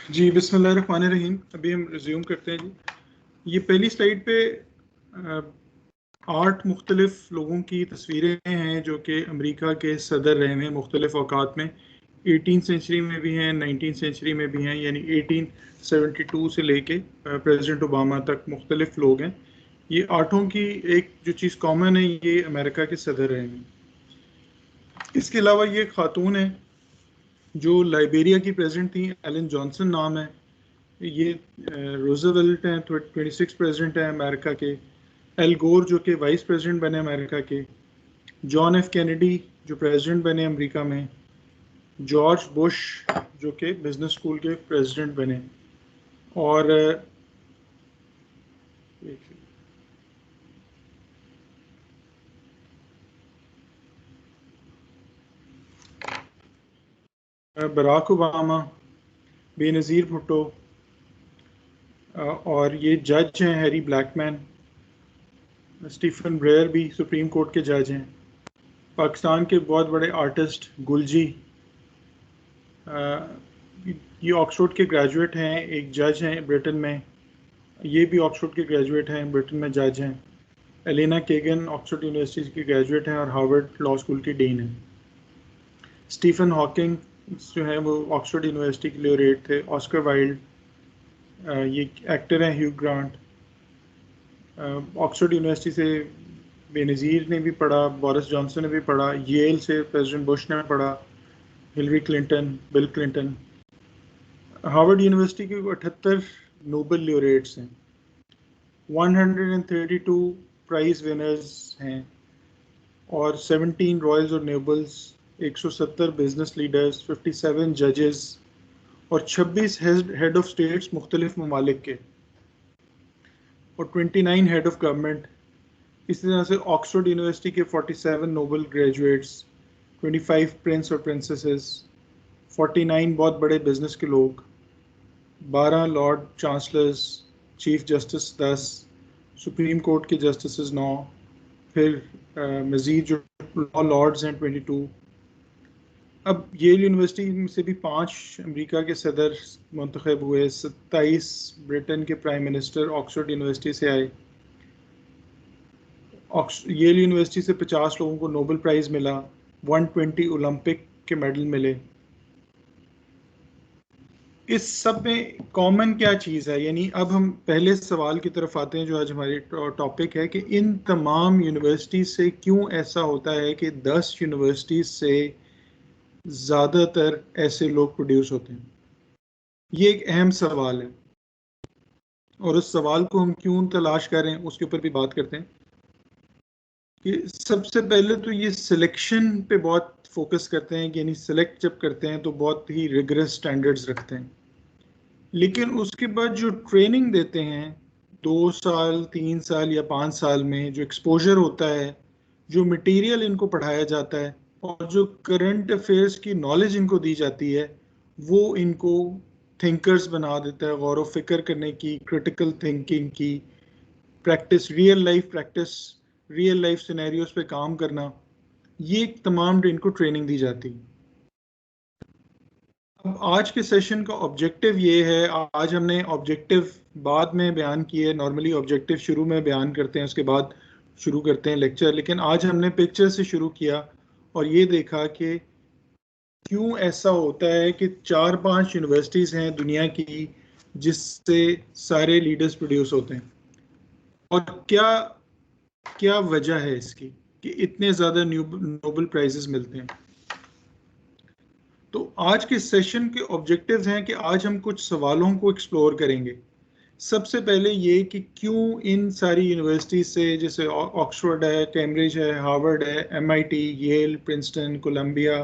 जी बिस्मिल्लाहिर्रहमानिर्रहीम। अभी हम रिज्यूम करते हैं जी। ये पहली स्लाइड पे 8 मुख्तलिफ लोगों की तस्वीरें हैं जो कि अमेरिका के सदर रहे हैं मुख्तलिफ औकात में। 18th सेंचुरी में भी हैं, 19th सेंचुरी में भी हैं, यानी 1872 से लेके प्रेसिडेंट ओबामा तक मुख्तलिफ लोग हैं। ये आठों की एक जो चीज़ कॉमन है, ये अमेरिका के सदर रहे हैं। इसके अलावा ये खातून है जो लाइबेरिया की प्रेसिडेंट थी, एलन जॉनसन नाम है। ये रूजवेल्ट हैं, 26 प्रेसिडेंट हैं अमेरिका के। एल गोर जो कि वाइस प्रेसिडेंट बने अमेरिका के। जॉन एफ कैनेडी जो प्रेसिडेंट बने अमेरिका में। जॉर्ज बुश जो कि बिजनेस स्कूल के प्रेसिडेंट बने। और बराक ओबामा, बेनज़ीर भुट्टो, और ये जज हैं हैरी ब्लैकमैन। स्टीफन ब्रेयर भी सुप्रीम कोर्ट के जज हैं। पाकिस्तान के बहुत बड़े आर्टिस्ट गुलजी, ये ऑक्सफोर्ड के ग्रेजुएट हैं, एक जज हैं ब्रिटेन में। ये भी ऑक्सफोर्ड के ग्रेजुएट हैं, ब्रिटेन में जज हैं। एलेना केगन ऑक्सफोर्ड यूनिवर्सिटी की ग्रेजुएट हैं और हार्वर्ड लॉ स्कूल की डीन हैं। स्टीफन हॉकिंग जो है वो ऑक्सफोर्ड यूनिवर्सिटी के लॉरेट थे। ऑस्कर वाइल्ड, ये एक्टर हैं। ह्यू ग्रांट ऑक्सफोर्ड यूनिवर्सिटी से बेनज़ीर ने भी पढ़ा, बोरिस जॉनसन ने भी पढ़ा। येल से प्रेसिडेंट बुश ने पढ़ा, Hillary Clinton, bill Clinton. Harvard university के 78 नोबेल लॉरेट्स हैं। 132 प्राइज विनर्स हैं और 17 रॉयल्स और नोबल्स, 170 बिजनेस लीडर्स, 57 जजेस और 26 हेड ऑफ स्टेट्स मुख्तलिफ ममालिक के, और 29 हेड ऑफ गवर्नमेंट। इसी तरह से ऑक्सफोर्ड यूनिवर्सिटी के 47 नोबल ग्रेजुएट्स, 25 प्रिंस और प्रिंसेसेस, 49 बहुत बड़े बिजनेस के लोग, 12 lord chancellors, chief justice 10, supreme court के जस्टिस 9, फिर मज़ीद जो लॉ लॉर्ड्स हैं 22। अब येल यूनिवर्सिटी से भी 5 अमेरिका के सदर मुंतखब हुए, 27 ब्रिटेन के प्राइम मिनिस्टर ऑक्सफोर्ड यूनिवर्सिटी से आए। येल यूनिवर्सिटी से 50 लोगों को नोबेल प्राइज़ मिला, 120 ओलंपिक के मेडल मिले। इस सब में कॉमन क्या चीज़ है, यानी अब हम पहले सवाल की तरफ आते हैं जो आज हमारी टॉपिक है कि इन तमाम यूनिवर्सिटी से क्यों ऐसा होता है कि 10 यूनिवर्सिटी से ज़्यादातर ऐसे लोग प्रोड्यूस होते हैं। ये एक अहम सवाल है और उस सवाल को हम क्यों तलाश करें उसके ऊपर भी बात करते हैं। कि सबसे पहले तो ये सिलेक्शन पे बहुत फोकस करते हैं कि यानी सिलेक्ट जब करते हैं तो बहुत ही रिगरस स्टैंडर्ड्स रखते हैं, लेकिन उसके बाद जो ट्रेनिंग देते हैं 2 साल 3 साल या 5 साल में, जो एक्सपोजर होता है, जो मटेरियल इनको पढ़ाया जाता है और जो करंट अफेयर्स की नॉलेज इनको दी जाती है, वो इनको थिंकर्स बना देता है। गौर व फिक्र करने की, क्रिटिकल थिंकिंग की practice, real life practice, real life scenarios पे काम करना, ये तमाम इनको ट्रेनिंग दी जाती है। अब आज के सेशन का ऑब्जेक्टिव ये है, आज हमने ऑब्जेक्टिव बाद में बयान किए। नॉर्मली ऑब्जेक्टिव शुरू में बयान करते हैं, उसके बाद शुरू करते हैं लेक्चर, लेकिन आज हमने पिक्चर से शुरू किया और ये देखा कि क्यों ऐसा होता है कि 4-5 यूनिवर्सिटीज़ हैं दुनिया की जिससे सारे लीडर्स प्रोड्यूस होते हैं, और क्या क्या वजह है इसकी कि इतने ज़्यादा नोबेल प्राइजेस मिलते हैं। तो आज के सेशन के ऑब्जेक्टिव्स हैं कि आज हम कुछ सवालों को एक्सप्लोर करेंगे। सबसे पहले ये कि क्यों इन सारी यूनिवर्सिटी से, जैसे ऑक्सफोर्ड है, कैम्ब्रिज है, हार्वर्ड है, MIT, Yale, Princeton, Columbia,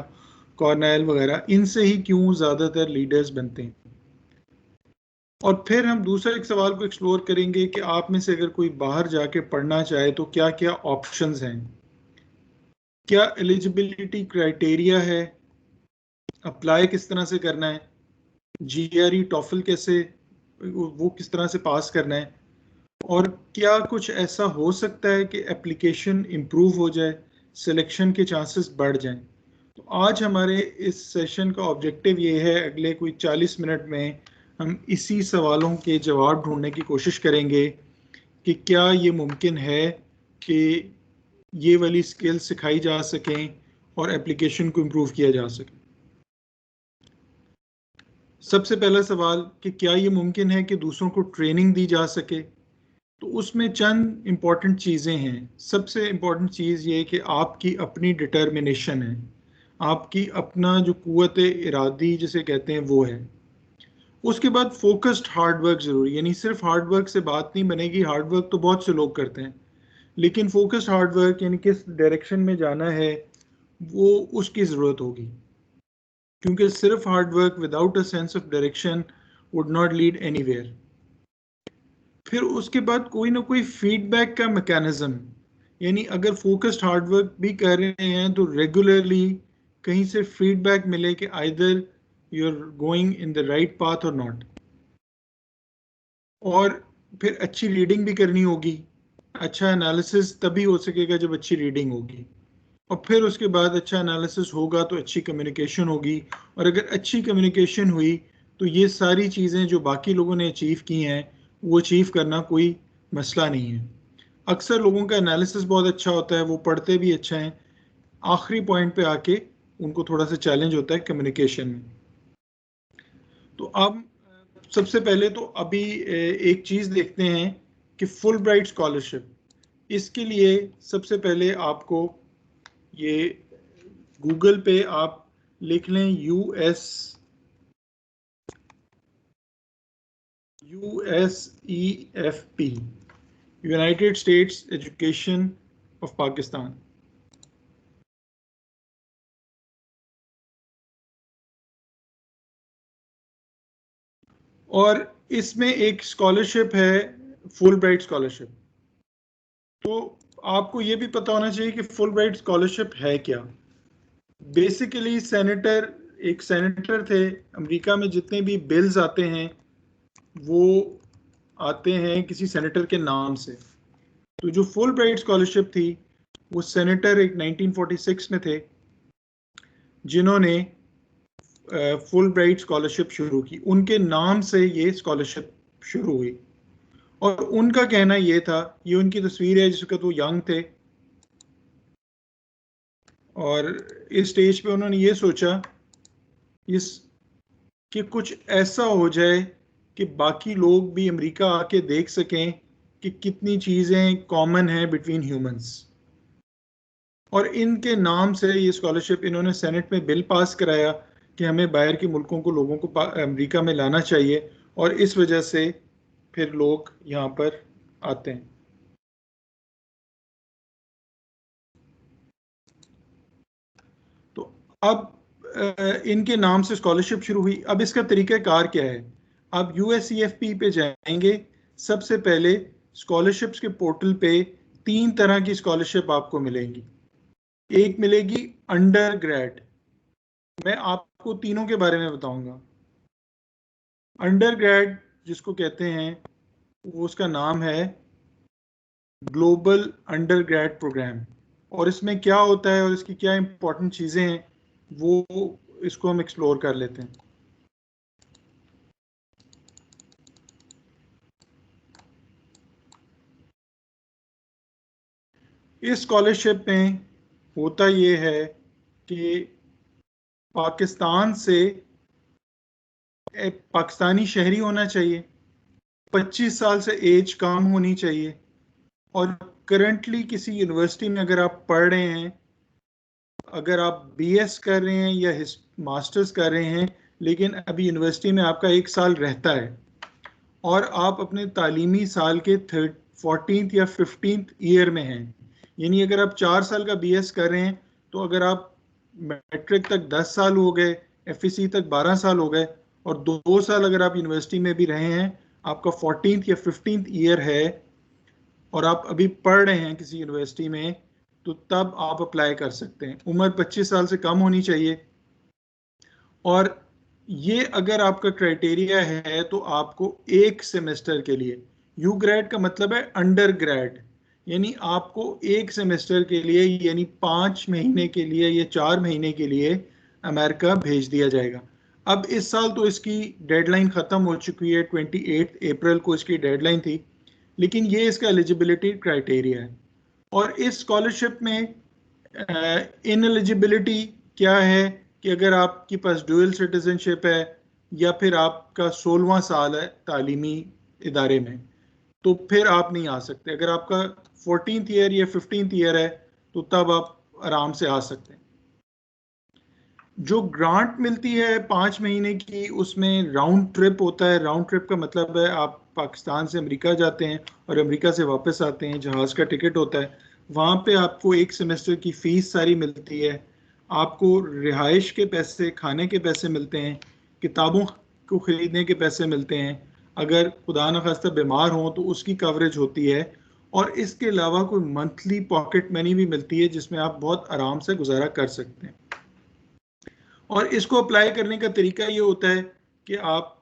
Cornell वगैरह, इनसे ही क्यों ज़्यादातर लीडर्स बनते हैं। और फिर हम दूसरा एक सवाल को एक्सप्लोर करेंगे कि आप में से अगर कोई बाहर जाके पढ़ना चाहे तो क्या क्या ऑप्शंस हैं, क्या एलिजिबिलिटी क्राइटेरिया है, अप्लाई किस तरह से करना है, जीआरई टॉफल कैसे, वो किस तरह से पास करना है, और क्या कुछ ऐसा हो सकता है कि एप्लीकेशन इम्प्रूव हो जाए, सिलेक्शन के चांसेस बढ़ जाएं। तो आज हमारे इस सेशन का ऑब्जेक्टिव ये है, अगले कोई 40 मिनट में हम इसी सवालों के जवाब ढूंढने की कोशिश करेंगे कि क्या ये मुमकिन है कि ये वाली स्किल सिखाई जा सकें और एप्लीकेशन को इम्प्रूव किया जा सके। सबसे पहला सवाल कि क्या ये मुमकिन है कि दूसरों को ट्रेनिंग दी जा सके। तो उसमें चंद इम्पॉर्टेंट चीज़ें हैं। सबसे इम्पॉर्टेंट चीज़ ये कि आपकी अपनी डिटर्मिनेशन है, आपकी अपना जो कुव्वत इरादी जिसे कहते हैं वो है। उसके बाद फोकस्ड हार्ड वर्क ज़रूरी, यानी सिर्फ हार्ड वर्क से बात नहीं बनेगी। हार्ड वर्क तो बहुत से लोग करते हैं, लेकिन फोकस्ड हार्ड वर्क यानी किस डायरेक्शन में जाना है वो उसकी ज़रूरत होगी, क्योंकि सिर्फ hard work without a sense of direction would not lead anywhere. फिर उसके बाद कोई ना कोई फीडबैक का मैकेनिज्म, यानी अगर फोकस्ड हार्ड वर्क भी कर रहे हैं तो रेगुलरली कहीं से फीडबैक मिले कि either you are going in the right path और नॉट। और फिर अच्छी रीडिंग भी करनी होगी। अच्छा एनालिसिस तभी हो सकेगा जब अच्छी रीडिंग होगी, और फिर उसके बाद अच्छा एनालिसिस होगा तो अच्छी कम्युनिकेशन होगी। और अगर अच्छी कम्युनिकेशन हुई तो ये सारी चीज़ें जो बाकी लोगों ने अचीव की हैं वो अचीव करना कोई मसला नहीं है। अक्सर लोगों का एनालिसिस बहुत अच्छा होता है, वो पढ़ते भी अच्छा है, आखिरी पॉइंट पे आके उनको थोड़ा सा चैलेंज होता है कम्युनिकेशन में। तो अब सबसे पहले तो अभी एक चीज़ देखते हैं कि फुल ब्राइट स्कॉलरशिप। इसके लिए सबसे पहले आपको ये गूगल पे आप लिख लें USEFP, United states education of Pakistan. और इसमें एक स्कॉलरशिप है फुल ब्राइट स्कॉलरशिप। तो आपको ये भी पता होना चाहिए कि फुल ब्राइट स्कॉलरशिप है क्या। बेसिकली सेनेटर, एक सेनेटर थे अमेरिका में, जितने भी बिल्स आते हैं वो आते हैं किसी सेनेटर के नाम से। तो जो फुल ब्राइट स्कॉलरशिप थी वो सेनेटर एक 1946 में थे जिन्होंने फुल ब्राइट स्कॉलरशिप शुरू की। उनके नाम से ये स्कॉलरशिप शुरू हुई और उनका कहना ये था, ये उनकी तस्वीर है जिस वक्त वो यंग थे, और इस स्टेज पे उन्होंने ये सोचा इस कि कुछ ऐसा हो जाए कि बाकी लोग भी अमेरिका आके देख सकें कि कितनी चीज़ें कॉमन हैं बिटवीन ह्यूमंस। और इनके नाम से ये स्कॉलरशिप, इन्होंने सेनेट में बिल पास कराया कि हमें बाहर के मुल्कों को लोगों को अमेरिका में लाना चाहिए, और इस वजह से फिर लोग यहाँ पर आते हैं। तो अब इनके नाम से स्कॉलरशिप शुरू हुई। अब इसका तरीक़ाकार क्या है। अब USEFP पे जाएंगे। सबसे पहले स्कॉलरशिप्स के पोर्टल पे 3 तरह की स्कॉलरशिप आपको मिलेंगी। एक मिलेगी अंडर ग्रेड, मैं आपको तीनों के बारे में बताऊंगा। अंडर ग्रेड जिसको कहते हैं वो उसका नाम है ग्लोबल अंडर ग्रेड प्रोग्राम। और इसमें क्या होता है और इसकी क्या इंपॉर्टेंट चीज़ें हैं वो इसको हम एक्सप्लोर कर लेते हैं। इस स्कॉलरशिप में होता ये है कि पाकिस्तान से पाकिस्तानी शहरी होना चाहिए, 25 साल से एज कम होनी चाहिए, और करंटली किसी यूनिवर्सिटी में अगर आप पढ़ रहे हैं, अगर आप BS कर रहे हैं या मास्टर्स कर रहे हैं, लेकिन अभी यूनिवर्सिटी में आपका 1 साल रहता है और आप अपने तालीमी साल के 14th या 15th ईयर में हैं, यानी अगर आप 4 साल का BS कर रहे हैं तो अगर आप मैट्रिक तक 10 साल हो गए, FEC तक 12 साल हो गए, और 2 साल अगर आप यूनिवर्सिटी में भी रहे हैं, आपका 14th या 15th ईयर है और आप अभी पढ़ रहे हैं किसी यूनिवर्सिटी में, तो तब आप अप्लाई कर सकते हैं। उम्र 25 साल से कम होनी चाहिए। और ये अगर आपका क्राइटेरिया है तो आपको एक सेमेस्टर के लिए, यू ग्रेड का मतलब है अंडर ग्रेड, यानी आपको एक सेमेस्टर के लिए यानी 5 महीने के लिए या 4 महीने के लिए अमेरिका भेज दिया जाएगा। अब इस साल तो इसकी डेडलाइन ख़त्म हो चुकी है, 28 अप्रैल को इसकी डेडलाइन थी, लेकिन ये इसका एलिजिबिलिटी क्राइटेरिया है। और इस स्कॉलरशिप में इन एलिजिबिलिटी क्या है कि अगर आपके पास डुअल सिटीजनशिप है या फिर आपका 16वां साल है तालीमी इदारे में, तो फिर आप नहीं आ सकते। अगर आपका 14th ईयर या 15th ईयर है तो तब आप आराम से आ सकते हैं। जो ग्रांट मिलती है 5 महीने की, उसमें राउंड ट्रिप होता है। राउंड ट्रिप का मतलब है आप पाकिस्तान से अमेरिका जाते हैं और अमेरिका से वापस आते हैं, जहाज़ का टिकट होता है। वहाँ पे आपको एक सेमेस्टर की फ़ीस सारी मिलती है, आपको रिहाइश के पैसे, खाने के पैसे मिलते हैं, किताबों को ख़रीदने के पैसे मिलते हैं, अगर खुदा न खास्ता बीमार हो तो उसकी कवरेज होती है, और इसके अलावा कोई मंथली पॉकेट मनी भी मिलती है जिसमें आप बहुत आराम से गुजारा कर सकते हैं। और इसको अप्लाई करने का तरीका ये होता है कि आप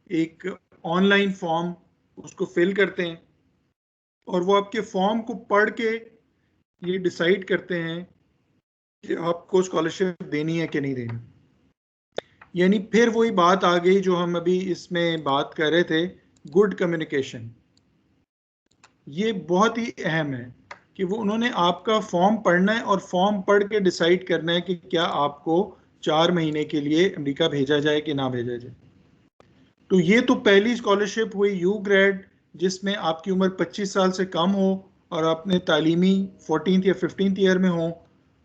एक ऑनलाइन फॉर्म उसको फिल करते हैं और वो आपके फॉर्म को पढ़ के ये डिसाइड करते हैं कि आपको स्कॉलरशिप देनी है कि नहीं देनी। यानी फिर वही बात आ गई जो हम अभी इसमें बात कर रहे थे, गुड कम्युनिकेशन। ये बहुत ही अहम है कि वो उन्होंने आपका फॉर्म पढ़ना है और फॉर्म पढ़ के डिसाइड करना है कि क्या आपको 4 महीने के लिए अमेरिका भेजा जाए कि ना भेजा जाए। तो ये तो पहली स्कॉलरशिप हुई यू ग्रेड, जिसमें आपकी उम्र 25 साल से कम हो और अपने तालीमी 14th या 15th ईयर में हो।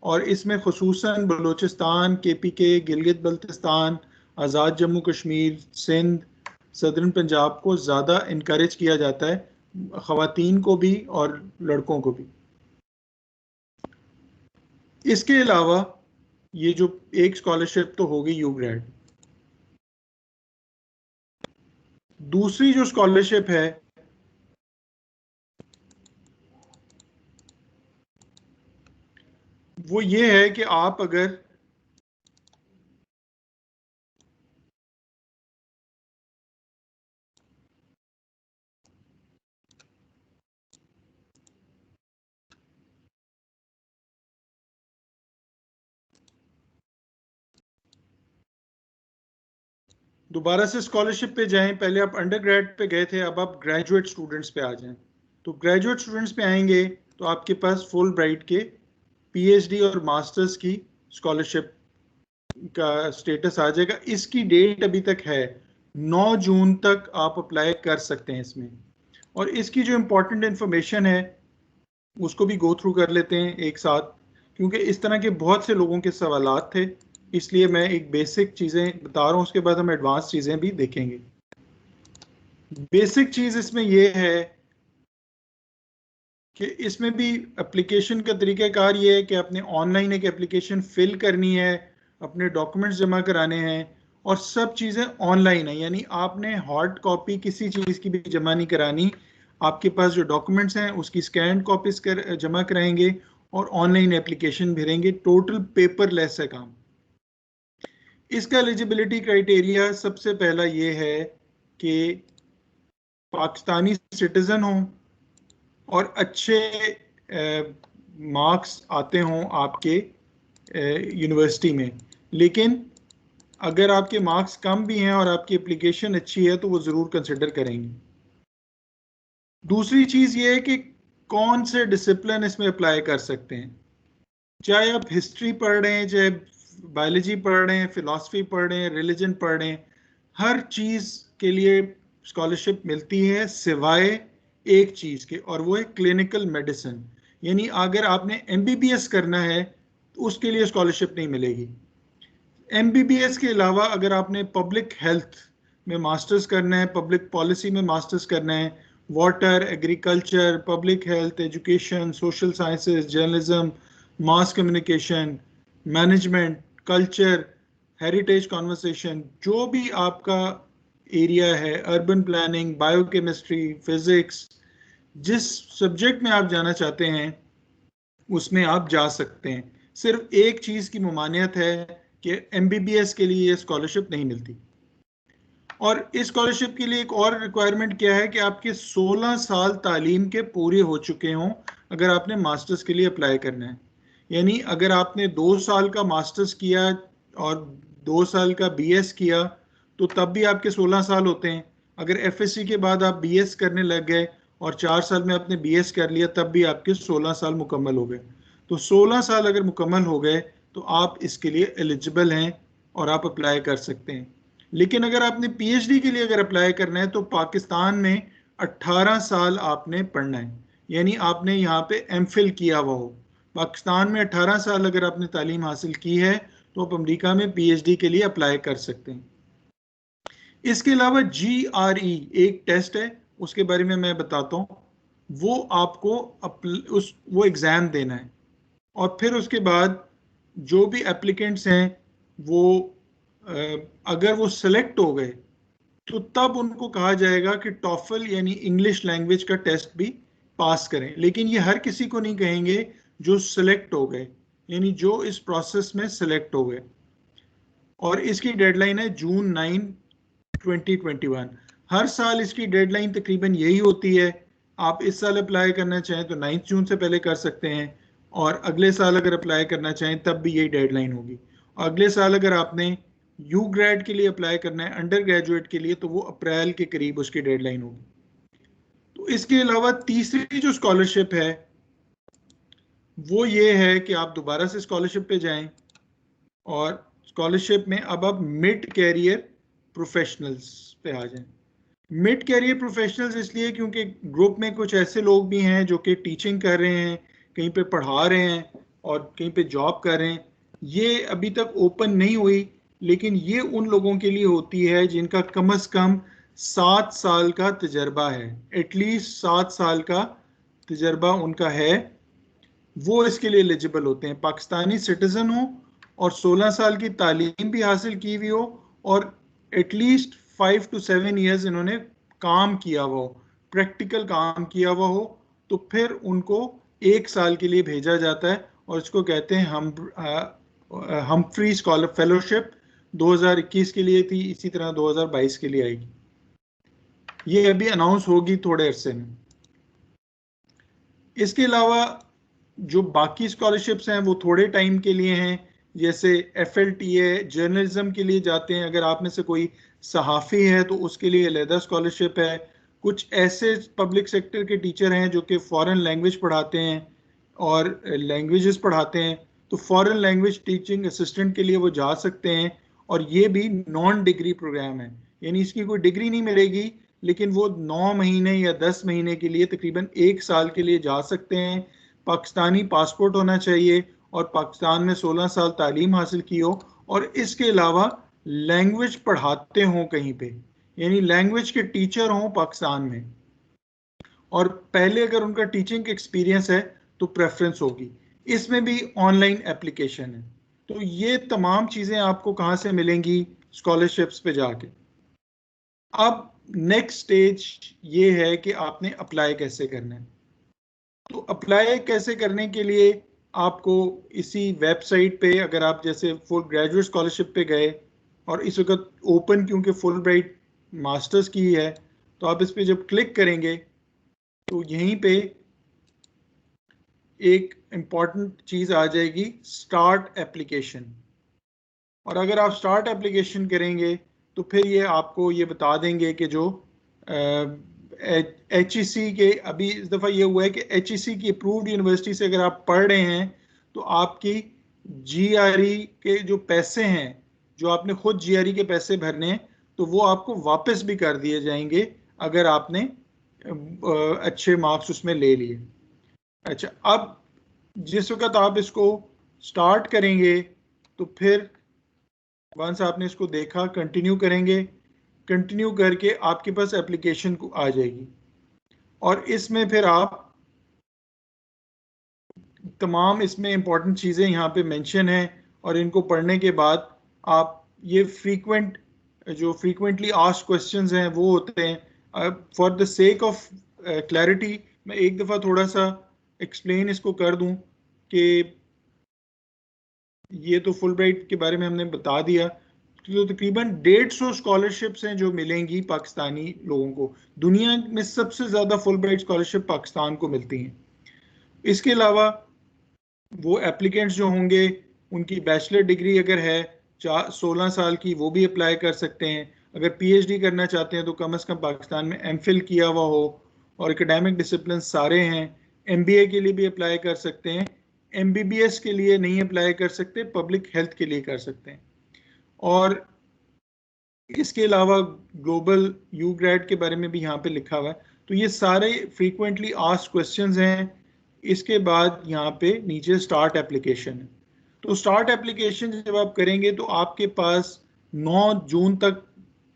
और इसमें खुसूसन बलूचिस्तान, KPK, गिलगित बल्तिस्तान, आज़ाद जम्मू कश्मीर, सिंध, सदर्न पंजाब को ज़्यादा इनकरेज किया जाता है, ख़वातीन को भी और लड़कों को भी। इसके अलावा ये जो एक स्कॉलरशिप तो होगी यू ग्रेड, दूसरी जो स्कॉलरशिप है वो ये है कि आप अगर दोबारा से स्कॉलरशिप पे जाएं, पहले आप अंडर ग्रेड पे गए थे, अब आप ग्रेजुएट स्टूडेंट्स पे आ जाएं। तो ग्रेजुएट स्टूडेंट्स पे आएंगे तो आपके पास फुल ब्राइट के PhD और मास्टर्स की स्कॉलरशिप का स्टेटस आ जाएगा। इसकी डेट अभी तक है 9 जून तक आप अप्लाई कर सकते हैं इसमें। और इसकी जो इम्पोर्टेंट इंफॉर्मेशन है उसको भी गो थ्रू कर लेते हैं एक साथ, क्योंकि इस तरह के बहुत से लोगों के सवालात थे, इसलिए मैं एक बेसिक चीज़ें बता रहा हूँ, उसके बाद हम एडवांस चीज़ें भी देखेंगे। बेसिक चीज़ इसमें यह है कि इसमें भी एप्लीकेशन का तरीक़ाकार ये है कि आपने ऑनलाइन एक एप्लीकेशन फिल करनी है, अपने डॉक्यूमेंट्स जमा कराने हैं, और सब चीज़ें ऑनलाइन है। यानी आपने हार्ड कॉपी किसी चीज़ की भी जमा नहीं करानी, आपके पास जो डॉक्यूमेंट्स हैं उसकी स्कैन कॉपीज जमा कराएंगे और ऑनलाइन एप्लीकेशन भरेंगे। टोटल पेपरलेस है काम। इसका एलिजिबिलिटी क्राइटेरिया सबसे पहला ये है कि पाकिस्तानी सिटीज़न हो और अच्छे मार्क्स आते हों आपके यूनिवर्सिटी में। लेकिन अगर आपके मार्क्स कम भी हैं और आपकी एप्लीकेशन अच्छी है तो वो ज़रूर कंसिडर करेंगे। दूसरी चीज़ ये है कि कौन से डिसिप्लिन इसमें अप्लाई कर सकते हैं। चाहे आप हिस्ट्री पढ़ रहे हैं, चाहे बायोलॉजी पढ़ रहे हैं, फिलॉसफी पढ़ रहे हैं, रिलीजन पढ़ रहे हैं, हर चीज़ के लिए स्कॉलरशिप मिलती है सिवाय एक चीज़ के, और वो है क्लिनिकल मेडिसिन। यानी अगर आपने MBBS करना है तो उसके लिए स्कॉलरशिप नहीं मिलेगी। MBBS के अलावा अगर आपने पब्लिक हेल्थ में मास्टर्स करना है, पब्लिक पॉलिसी में मास्टर्स करना है, water, agriculture, public health, education, social sciences, journalism, mass communication, management, culture, heritage conversation, जो भी आपका एरिया है, अर्बन प्लानिंग, बायोकेमिस्ट्री, फिजिक्स, जिस सब्जेक्ट में आप जाना चाहते हैं उसमें आप जा सकते हैं। सिर्फ एक चीज़ की ममानियत है कि MBBS के लिए ये स्कॉलरशिप नहीं मिलती। और इस स्कॉलरशिप के लिए एक और रिक्वायरमेंट क्या है कि आपके 16 साल तालीम के पूरे हो चुके हों अगर आपने मास्टर्स के लिए अप्लाई करना है। यानी अगर आपने 2 साल का मास्टर्स किया और 2 साल का बीएस किया तो तब भी आपके 16 साल होते हैं। अगर एफएससी के बाद आप बीएस करने लग गए और 4 साल में आपने बीएस कर लिया तब भी आपके 16 साल मुकम्मल हो गए। तो 16 साल अगर मुकम्मल हो गए तो आप इसके लिए एलिजिबल हैं और आप अप्लाई कर सकते हैं। लेकिन अगर आपने पीएचडी के लिए अगर अप्लाई करना है तो पाकिस्तान में 18 साल आपने पढ़ना है, यानी आपने यहाँ पे एमफिल किया हुआ हो। पाकिस्तान में 18 साल अगर आपने तालीम हासिल की है तो आप अमेरिका में पीएचडी के लिए अप्लाई कर सकते हैं। इसके अलावा GRE एक टेस्ट है, उसके बारे में मैं बताता हूँ। वो आपको वो एग्ज़ाम देना है और फिर उसके बाद जो भी एप्लीकेंट्स हैं वो अगर वो सिलेक्ट हो गए तो तब उनको कहा जाएगा कि टॉफल यानी इंग्लिश लैंग्वेज का टेस्ट भी पास करें। लेकिन ये हर किसी को नहीं कहेंगे जो सिलेक्ट हो गए, यानी जो इस प्रोसेस में सिलेक्ट हो गए। और इसकी डेडलाइन है जून 9, 2021। हर साल इसकी डेडलाइन तकरीबन यही होती है। आप इस साल अप्लाई करना चाहें तो 9 जून से पहले कर सकते हैं और अगले साल अगर अप्लाई करना चाहें तब भी यही डेडलाइन होगी। और अगले साल अगर आपने यू ग्रेड के लिए अप्लाई करना है, अंडर ग्रेजुएट के लिए, तो वो अप्रैल के करीब उसकी डेडलाइन होगी। तो इसके अलावा तीसरी जो स्कॉलरशिप है वो ये है कि आप दोबारा से स्कॉलरशिप पे जाएं और स्कॉलरशिप में अब आप मिड कैरियर प्रोफेशनल्स पे आ जाएं। मिड कैरियर प्रोफेशनल्स इसलिए क्योंकि ग्रुप में कुछ ऐसे लोग भी हैं जो कि टीचिंग कर रहे हैं, कहीं पे पढ़ा रहे हैं और कहीं पे जॉब कर रहे हैं। ये अभी तक ओपन नहीं हुई, लेकिन ये उन लोगों के लिए होती है जिनका कम से कम 7 साल का तजर्बा है, एटलीस्ट 7 साल का तजर्बा उनका है, वो इसके लिए एलिजिबल होते हैं। पाकिस्तानी सिटीजन हो और 16 साल की तालीम भी हासिल की हुई हो और एटलीस्ट 5 to 7 ईयर्स इन्होंने काम किया हुआ हो, प्रैक्टिकल काम किया हुआ हो, तो फिर उनको 1 साल के लिए भेजा जाता है और इसको कहते हैं हमफ्री स्कॉलर फेलोशिप। 2021 के लिए थी, इसी तरह 2022 के लिए आएगी। ये अभी अनाउंस होगी थोड़े अरसे में। इसके अलावा जो बाकी स्कॉलरशिप्स हैं वो थोड़े टाइम के लिए हैं, जैसे FLTA जर्नलिज्म के लिए जाते हैं। अगर आप में से कोई सहाफ़ी है तो उसके लिए अलहदा स्कॉलरशिप है। कुछ ऐसे पब्लिक सेक्टर के टीचर हैं जो कि फ़ॉरेन लैंग्वेज पढ़ाते हैं और लैंग्वेजेस पढ़ाते हैं, तो फ़ॉरेन लैंग्वेज टीचिंग असिस्टेंट के लिए वो जा सकते हैं। और ये भी नॉन डिग्री प्रोग्राम है, यानी इसकी कोई डिग्री नहीं मिलेगी, लेकिन वो 9 महीने या 10 महीने के लिए तकरीबन 1 साल के लिए जा सकते हैं। पाकिस्तानी पासपोर्ट होना चाहिए और पाकिस्तान में 16 साल तालीम हासिल की हो और इसके अलावा लैंग्वेज पढ़ाते हों कहीं पे, यानी लैंग्वेज के टीचर हों पाकिस्तान में, और पहले अगर उनका टीचिंग एक्सपीरियंस है तो प्रेफरेंस होगी। इसमें भी ऑनलाइन एप्लीकेशन है। तो ये तमाम चीज़ें आपको कहाँ से मिलेंगी? स्कॉलरशिप्स पे जाके। अब नेक्स्ट स्टेज ये है कि आपने अप्लाई कैसे करना है। तो अप्लाई कैसे करने के लिए आपको इसी वेबसाइट पे, अगर आप जैसे फुल ग्रेजुएट स्कॉलरशिप पे गए और इस वक्त ओपन क्योंकि फुल ब्राइट मास्टर्स की है, तो आप इस पे जब क्लिक करेंगे तो यहीं पे एक इम्पॉर्टेंट चीज़ आ जाएगी, स्टार्ट एप्लीकेशन। और अगर आप स्टार्ट एप्लीकेशन करेंगे तो फिर ये आपको ये बता देंगे कि जो HEC के, अभी इस दफ़ा ये हुआ है कि HEC की अप्रूव्ड यूनिवर्सिटी से अगर आप पढ़ रहे हैं तो आपकी GRE के जो पैसे हैं, जो आपने खुद GRE के पैसे भरने हैं, तो वो आपको वापस भी कर दिए जाएंगे अगर आपने अच्छे मार्क्स उसमें ले लिए। अच्छा, अब जिस वक्त आप इसको स्टार्ट करेंगे तो फिर वंस आपने इसको देखा, कंटिन्यू करेंगे, कंटिन्यू करके आपके पास एप्लीकेशन को आ जाएगी और इसमें फिर आप तमाम इसमें इंपॉर्टेंट चीज़ें यहाँ पे मेंशन हैं और इनको पढ़ने के बाद आप ये फ्रीक्वेंटली आस्क्ड क्वेश्चंस हैं वो होते हैं। For the sake of clarity मैं एक दफ़ा थोड़ा सा एक्सप्लेन इसको कर दूं कि ये तो फुल ब्राइट के बारे में हमने बता दिया। तो तकरीबन 150 स्कॉलरशिप्स हैं जो मिलेंगी पाकिस्तानी लोगों को। दुनिया में सबसे ज़्यादा फुल ब्राइट स्कॉलरशिप पाकिस्तान को मिलती हैं। इसके अलावा वो एप्लीकेंट्स जो होंगे उनकी बैचलर डिग्री अगर है 16 साल की, वो भी अप्लाई कर सकते हैं। अगर पीएचडी करना चाहते हैं तो कम से कम पाकिस्तान में एमफिल किया हुआ हो और एकेडमिक डिसिप्लिन सारे हैं। एमबीए के लिए भी अप्लाई कर सकते हैं। एमबीबीएस के लिए नहीं अप्लाई कर सकते, पब्लिक हेल्थ के लिए कर सकते हैं। और इसके अलावा ग्लोबल यू ग्रेड के बारे में भी यहाँ पे लिखा हुआ है। तो ये सारे फ्रीक्वेंटली आस्क्ड क्वेश्चंस हैं। इसके बाद यहाँ पे नीचे स्टार्ट एप्लीकेशन है। तो स्टार्ट एप्लीकेशन जब आप करेंगे तो आपके पास 9 जून तक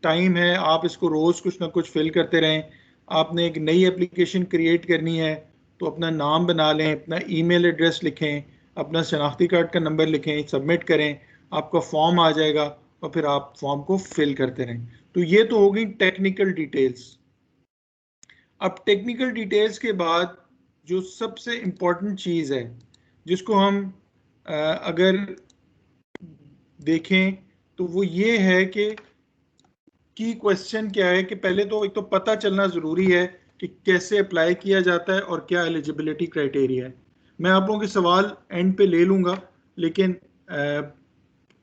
टाइम है। आप इसको रोज कुछ ना कुछ फिल करते रहें। आपने एक नई एप्लीकेशन क्रिएट करनी है तो अपना नाम बना लें, अपना ईमेल एड्रेस लिखें, अपना शनाख्ती कार्ड का नंबर लिखें, सबमिट करें, आपका फॉर्म आ जाएगा और फिर आप फॉर्म को फिल करते रहें। तो ये तो हो गई टेक्निकल डिटेल्स। अब टेक्निकल डिटेल्स के बाद जो सबसे इम्पोर्टेंट चीज़ है जिसको हम अगर देखें तो वो ये है कि की क्वेश्चन क्या है कि पहले तो एक तो पता चलना ज़रूरी है कि कैसे अप्लाई किया जाता है और क्या एलिजिबिलिटी क्राइटेरिया है। मैं आप लोगों के सवाल एंड पे ले लूँगा, लेकिन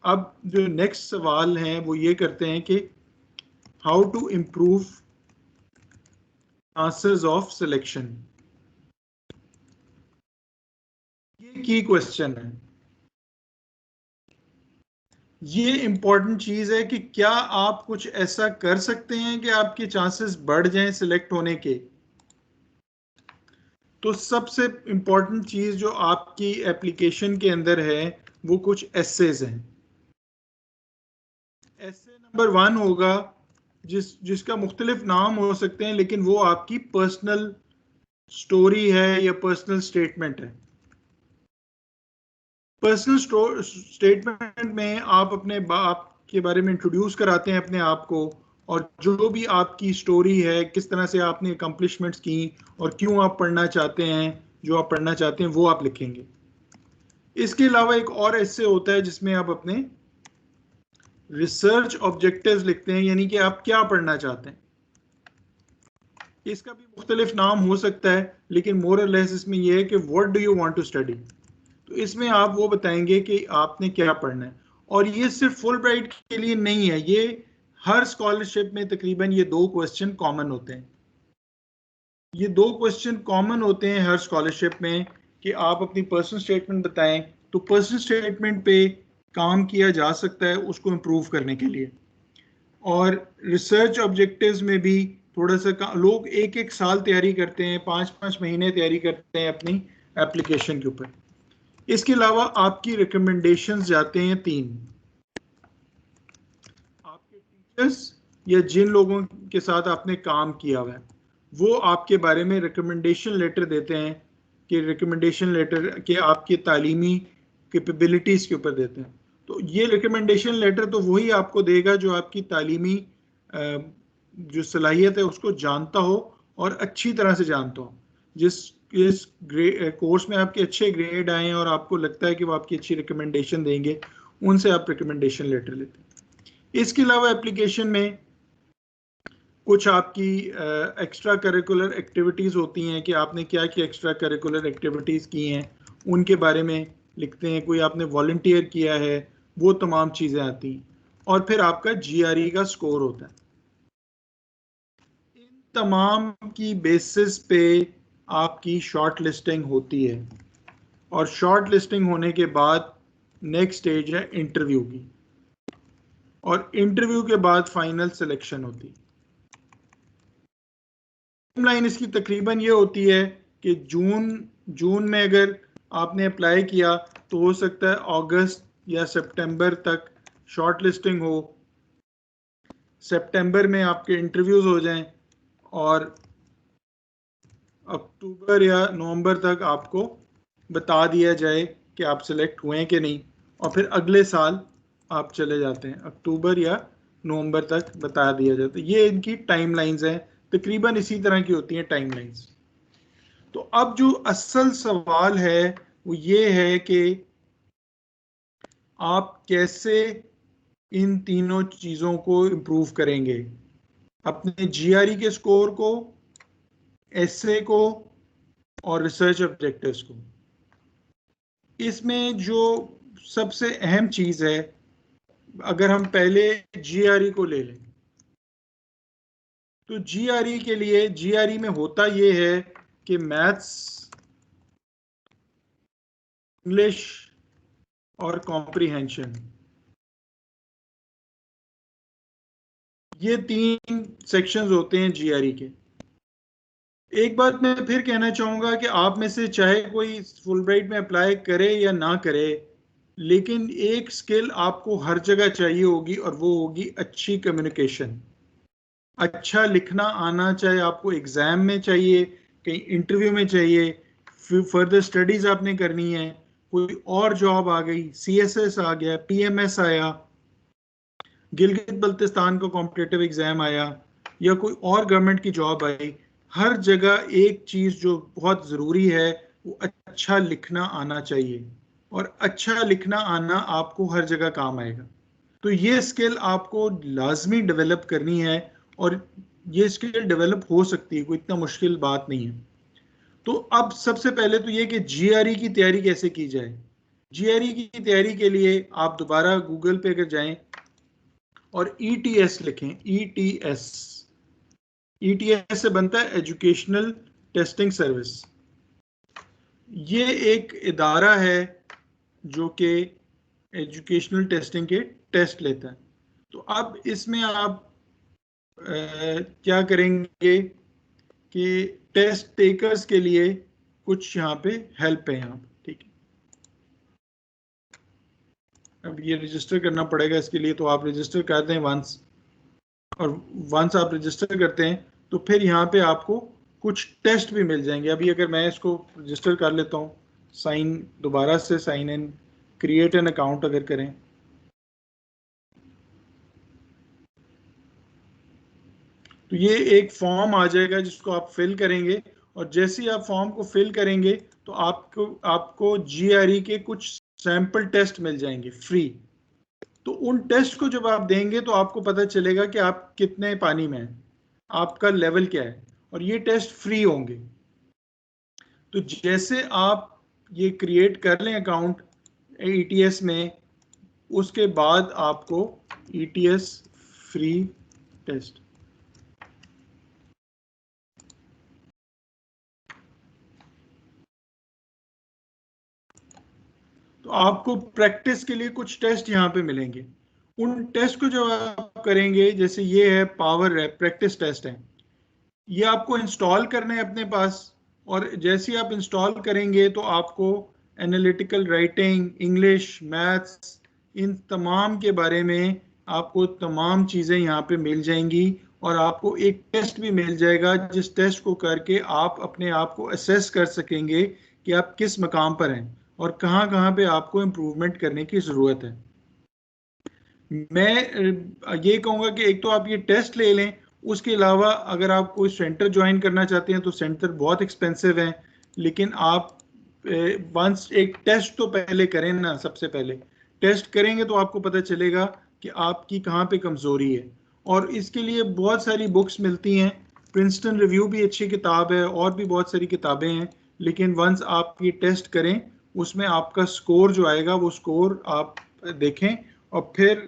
अब जो नेक्स्ट सवाल हैं वो ये करते हैं कि how to improve chances of selection. ये की क्वेश्चन है, ये इंपॉर्टेंट चीज है कि क्या आप कुछ ऐसा कर सकते हैं कि आपके चांसेस बढ़ जाएं सिलेक्ट होने के। तो सबसे इंपॉर्टेंट चीज जो आपकी एप्लीकेशन के अंदर है वो कुछ एसेज हैं। एसे नंबर 1 होगा जिसका मुख्तलिफ नाम हो सकते हैं, लेकिन वो आपकी पर्सनल स्टोरी है या पर्सनल स्टेटमेंट है। पर्सनल स्टेटमेंट में आप अपने बाप के बारे में इंट्रोड्यूस कराते हैं अपने आप को, और जो भी आपकी स्टोरी है, किस तरह से आपने अकम्पलिशमेंट्स की और क्यों आप पढ़ना चाहते हैं, जो आप पढ़ना चाहते हैं वो आप लिखेंगे। इसके अलावा एक और ऐसे होता है जिसमें आप अपने रिसर्च ऑब्जेक्टिव्स लिखते हैं, यानी कि आप क्या पढ़ना चाहते हैं। इसका भी मुख्तलिफ नाम हो सकता है, लेकिन मोर और लेस इसमें यह है कि what do you want to study. तो इसमें आप वो बताएंगे कि आपने क्या पढ़ना है। और ये सिर्फ फुल ब्राइट के लिए नहीं है, ये हर स्कॉलरशिप में तकरीबन ये 2 क्वेश्चन कॉमन होते हैं। ये 2 क्वेश्चन कॉमन होते हैं हर स्कॉलरशिप में कि आप अपनी पर्सनल स्टेटमेंट बताएं। तो पर्सनल स्टेटमेंट पे काम किया जा सकता है उसको इम्प्रूव करने के लिए। और रिसर्च ऑब्जेक्टिव्स में भी थोड़ा सा लोग एक एक साल तैयारी करते हैं, 5-5 महीने तैयारी करते हैं अपनी एप्लीकेशन के ऊपर। इसके अलावा आपकी रिकमेंडेशंस जाते हैं 3। आपके टीचर्स या जिन लोगों के साथ आपने काम किया हुआ है वो आपके बारे में रिकमेंडेशन लेटर देते हैं, कि रिकमेंडेशन लेटर के आपके तालीमी कैपेबिलिटीज़ के ऊपर देते हैं। तो ये रिकमेंडेशन लेटर तो वही आपको देगा जो आपकी तालीमी जो सलाहियत है उसको जानता हो और अच्छी तरह से जानता हो। जिस इस कोर्स में आपके अच्छे ग्रेड आए हैं और आपको लगता है कि वो आपकी अच्छी रिकमेंडेशन देंगे, उनसे आप रिकमेंडेशन लेटर लेते हैं। इसके अलावा एप्लीकेशन में कुछ आपकी एक्स्ट्रा करिकुलर एक्टिविटीज़ होती हैं कि आपने क्या क्या एक्स्ट्रा करिकुलर एक्टिविटीज़ की हैं, उनके बारे में लिखते हैं। कोई आपने वॉलंटियर किया है, वो तमाम चीज़ें आती हैं। और फिर आपका जीआरई का स्कोर होता है। इन तमाम की बेसिस पे आपकी शॉर्ट लिस्टिंग होती है, और शॉर्ट लिस्टिंग होने के बाद नेक्स्ट स्टेज है इंटरव्यू की, और इंटरव्यू के बाद फाइनल सिलेक्शन होती है। टाइमलाइन इसकी तकरीबन ये होती है कि जून में अगर आपने अप्लाई किया तो हो सकता है अगस्त या सितंबर तक शॉर्ट लिस्टिंग हो, सितंबर में आपके इंटरव्यूज हो जाएं, और अक्टूबर या नवंबर तक आपको बता दिया जाए कि आप सिलेक्ट हुए कि नहीं, और फिर अगले साल आप चले जाते हैं। अक्टूबर या नवंबर तक बता दिया जाता है। ये इनकी टाइमलाइंस हैं, तकरीबन इसी तरह की होती हैं टाइमलाइंस। तो अब जो असल सवाल है वो ये है कि आप कैसे इन तीनों चीज़ों को इम्प्रूव करेंगे, अपने जीआरई के स्कोर को, एसए को और रिसर्च ऑब्जेक्टिव्स को। इसमें जो सबसे अहम चीज़ है अगर हम पहले GRE को ले लें, तो GRE के लिए, GRE में होता ये है कि मैथ्स, इंग्लिश और कॉम्प्रिहेंशन, ये 3 सेक्शंस होते हैं GRE के। एक बात मैं फिर कहना चाहूंगा कि आप में से चाहे कोई फुलब्राइट में अप्लाई करे या ना करे, लेकिन एक स्किल आपको हर जगह चाहिए होगी, और वो होगी अच्छी कम्युनिकेशन। अच्छा लिखना आना, चाहे आपको एग्जाम में चाहिए, कहीं इंटरव्यू में चाहिए, फर्दर स्टडीज आपने करनी है, कोई और जॉब आ गई, CSS आ गया, PMS आया, गिलगित बल्तिस्तान का कॉम्पिटेटिव एग्जाम आया, या कोई और गवर्नमेंट की जॉब आई, हर जगह एक चीज जो बहुत जरूरी है वो अच्छा लिखना आना चाहिए, और अच्छा लिखना आना आपको हर जगह काम आएगा। तो ये स्किल आपको लाजमी डेवलप करनी है, और ये स्किल डेवलप हो सकती है, कोई इतना मुश्किल बात नहीं है। तो अब सबसे पहले तो ये कि GRE की तैयारी कैसे की जाए। GRE की तैयारी के लिए आप दोबारा गूगल पे अगर जाएं और ETS लिखें, ETS से बनता है एजुकेशनल टेस्टिंग सर्विस। ये एक इदारा है जो कि एजुकेशनल टेस्टिंग के टेस्ट लेता है। तो अब इसमें आप क्या करेंगे कि टेस्ट टेकर्स के लिए कुछ यहाँ पे हेल्प है यहाँ पे, ठीक है। अब ये रजिस्टर करना पड़ेगा इसके लिए, तो आप रजिस्टर कर दें वंस, और वंस आप रजिस्टर करते हैं तो फिर यहाँ पे आपको कुछ टेस्ट भी मिल जाएंगे। अभी अगर मैं इसको रजिस्टर कर लेता हूँ, साइन, दोबारा से sign in, create an account अगर करें, तो ये एक फॉर्म आ जाएगा जिसको आप फिल करेंगे, और जैसे ही आप फॉर्म को फिल करेंगे तो आपको आपको GRE के कुछ सैंपल टेस्ट मिल जाएंगे फ्री। तो उन टेस्ट को जब आप देंगे तो आपको पता चलेगा कि आप कितने पानी में हैं, आपका लेवल क्या है, और ये टेस्ट फ्री होंगे। तो जैसे आप ये क्रिएट कर लें अकाउंट ETS में, उसके बाद आपको ETS फ्री टेस्ट, तो आपको प्रैक्टिस के लिए कुछ टेस्ट यहाँ पे मिलेंगे। उन टेस्ट को जब आप करेंगे, जैसे ये है पावर रैप प्रैक्टिस टेस्ट है, ये आपको इंस्टॉल करना है अपने पास, और जैसे ही आप इंस्टॉल करेंगे तो आपको एनालिटिकल राइटिंग, इंग्लिश, मैथ्स, इन तमाम के बारे में आपको तमाम चीज़ें यहाँ पे मिल जाएंगी, और आपको एक टेस्ट भी मिल जाएगा जिस टेस्ट को करके आप अपने आप को असेस कर सकेंगे कि आप किस मकाम पर हैं और कहाँ कहाँ पे आपको इम्प्रूवमेंट करने की ज़रूरत है। मैं ये कहूँगा कि एक तो आप ये टेस्ट ले लें, उसके अलावा अगर आप कोई सेंटर ज्वाइन करना चाहते हैं तो सेंटर बहुत एक्सपेंसिव हैं, लेकिन आप वंस एक टेस्ट तो पहले करें ना। सबसे पहले टेस्ट करेंगे तो आपको पता चलेगा कि आपकी कहाँ पे कमज़ोरी है, और इसके लिए बहुत सारी बुक्स मिलती हैं। प्रिंसटन रिव्यू भी अच्छी किताब है, और भी बहुत सारी किताबें हैं, लेकिन वंस आप ये टेस्ट करें, उसमें आपका स्कोर जो आएगा वो स्कोर आप देखें, और फिर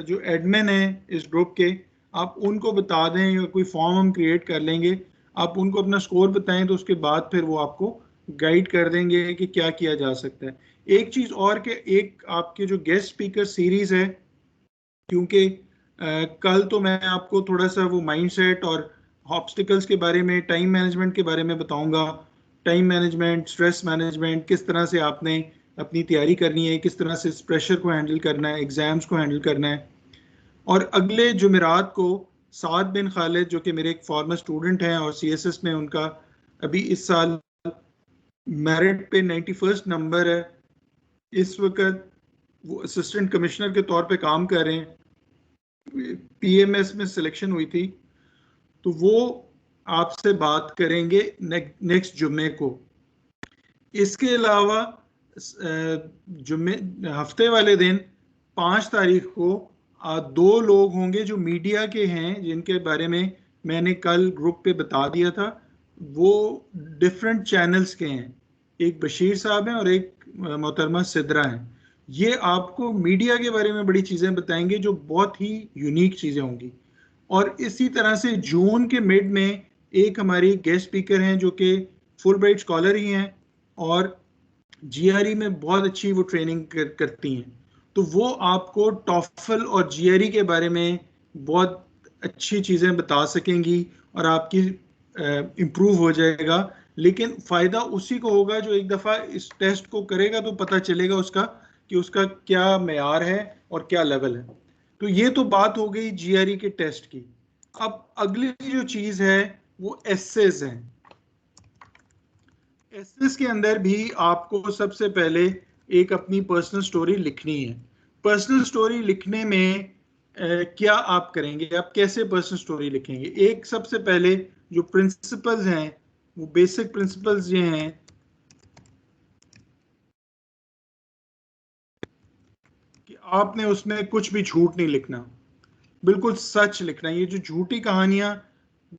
जो एडमिन है इस ग्रुप के, आप उनको बता दें, या कोई फॉर्म हम क्रिएट कर लेंगे, आप उनको अपना स्कोर बताएं, तो उसके बाद फिर वो आपको गाइड कर देंगे कि क्या किया जा सकता है। एक चीज़ और कि एक आपके जो गेस्ट स्पीकर सीरीज है, क्योंकि कल तो मैं आपको थोड़ा सा वो माइंडसेट और ऑब्स्टिकल्स के बारे में, टाइम मैनेजमेंट के बारे में बताऊंगा। टाइम मैनेजमेंट, स्ट्रेस मैनेजमेंट, किस तरह से आपने अपनी तैयारी करनी है, किस तरह से इस प्रेशर को हैंडल करना है, एग्जाम्स को हैंडल करना है। और अगले जुमेरात को साद बिन खालिद, जो कि मेरे एक फॉर्मर स्टूडेंट हैं और CSS में उनका अभी इस साल मेरिट पे 91st नंबर है, इस वक्त वो असिस्टेंट कमिश्नर के तौर पे काम कर रहे हैं, PMS में सिलेक्शन हुई थी, तो वो आपसे बात करेंगे नेक्स्ट जुम्मे को। इसके अलावा जुम्मे हफ्ते वाले दिन 5 तारीख को 2 लोग होंगे जो मीडिया के हैं, जिनके बारे में मैंने कल ग्रुप पे बता दिया था। वो डिफरेंट चैनल्स के हैं, एक बशीर साहब हैं और एक मोहतरमा सिद्रा हैं। ये आपको मीडिया के बारे में बड़ी चीजें बताएंगे जो बहुत ही यूनिक चीजें होंगी। और इसी तरह से जून के मिड में एक हमारी गेस्ट स्पीकर हैं जो कि फुल ब्राइट स्कॉलर ही हैं और जीआरई में बहुत अच्छी वो ट्रेनिंग करती हैं। तो वो आपको टॉफल और जीआरई के बारे में बहुत अच्छी चीज़ें बता सकेंगी और आपकी इम्प्रूव हो जाएगा। लेकिन फ़ायदा उसी को होगा जो एक दफ़ा इस टेस्ट को करेगा, तो पता चलेगा उसका कि उसका क्या मेयार है और क्या लेवल है। तो ये तो बात हो गई जीआरई के टेस्ट की। अब अगली जो चीज़ है वो एसेज हैं। एसेस के अंदर भी आपको सबसे पहले एक अपनी पर्सनल स्टोरी लिखनी है। पर्सनल स्टोरी लिखने में क्या आप करेंगे, आप कैसे पर्सनल स्टोरी लिखेंगे? एक सबसे पहले जो प्रिंसिपल्स हैं, वो बेसिक प्रिंसिपल्स ये हैं कि आपने उसमें कुछ भी झूठ नहीं लिखना, बिल्कुल सच लिखना। ये जो झूठी कहानियां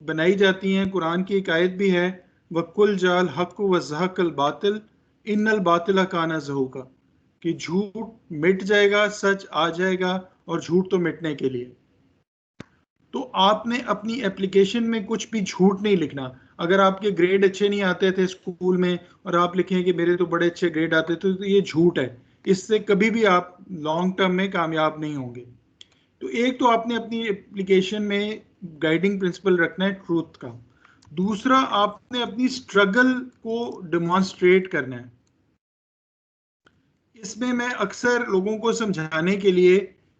बनाई जाती हैं, कुरान की एक आयत भी है, वकुल जाल हक व ज़हकल बातिल इन्नल बातिला काना ज़हूका, कि झूठ मिट जाएगा, सच आ जाएगा, और झूठ तो मिटने के लिए। तो आपने अपनी एप्लीकेशन में कुछ भी झूठ नहीं लिखना। अगर आपके ग्रेड अच्छे नहीं आते थे स्कूल में और आप लिखें कि मेरे तो बड़े अच्छे ग्रेड आते थे, तो ये झूठ है। इससे कभी भी आप लॉन्ग टर्म में कामयाब नहीं होंगे। तो एक तो आपने अपनी एप्लीकेशन में गाइडिंग प्रिंसिपल रखना है ट्रूथ का। दूसरा, आपने अपनी स्ट्रगल को डिमॉन्स्ट्रेट करना है। इसमें मैं अक्सर लोगों को समझाने के लिए